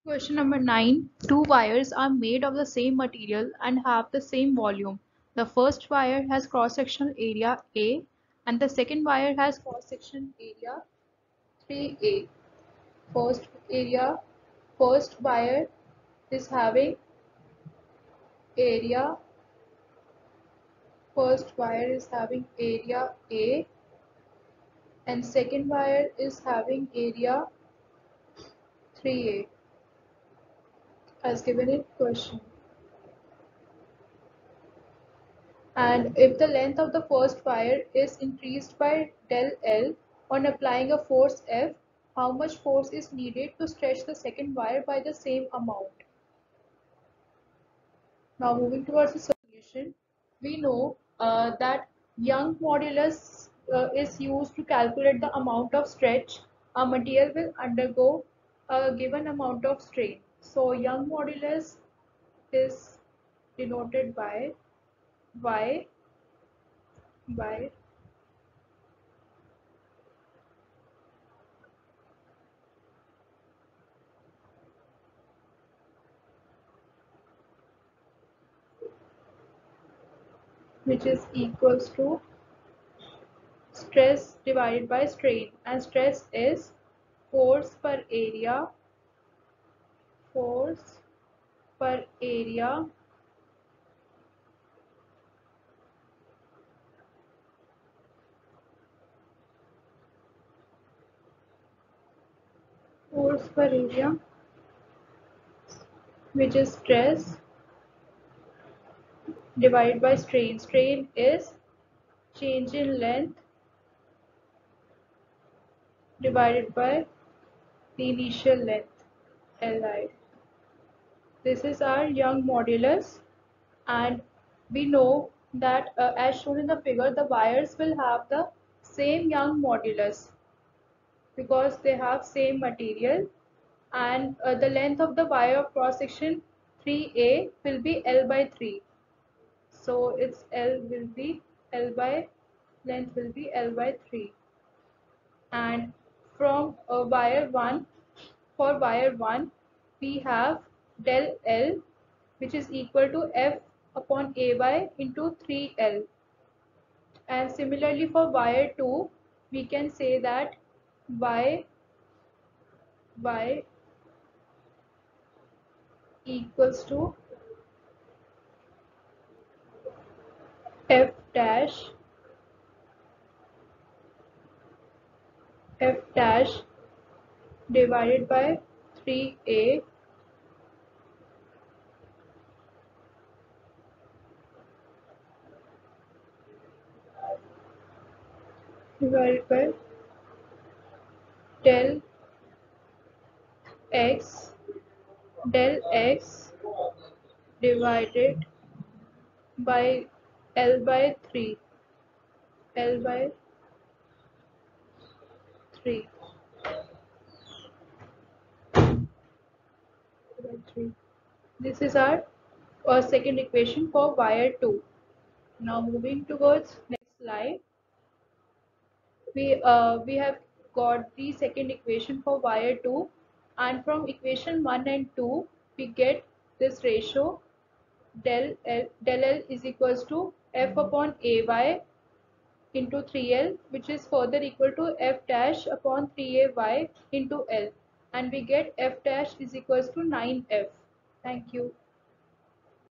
Question number 9. Two wires are made of the same material and have the same volume. The first wire has cross-sectional area A and the second wire has cross-section area 3A. First area, first wire is having area, first wire is having area A and second wire is having area 3A as given in question. And if the length of the first wire is increased by del L on applying a force F, how much force is needed to stretch the second wire by the same amount? Now moving towards the solution, we know that Young modulus is used to calculate the amount of stretch a material will undergo a given amount of strain. So Young modulus is denoted by Y by which is equals to stress divided by strain, and stress is force per area, force per area force per area, which is stress divided by strain. Strain is change in length divided by the initial length, Li. This is our Young modulus, and we know that as shown in the figure, the wires will have the same Young modulus because they have same material, and the length of the wire of cross section 3A will be L by 3. So its L will be L by length will be L by 3. And from wire 1, for wire 1 we have del L, which is equal to F upon AY into 3L. And similarly for wire 2 we can say that Y equals to F dash divided by 3A divided by del x divided by L by 3 L by 3 This is our second equation for wire 2. Now moving towards next slide, we have got the second equation for wire 2, and from equation 1 and 2 we get this ratio del L is equals to F upon AY into 3L, which is further equal to F dash upon 3AY into L, and we get F dash is equals to 9F. Thank you.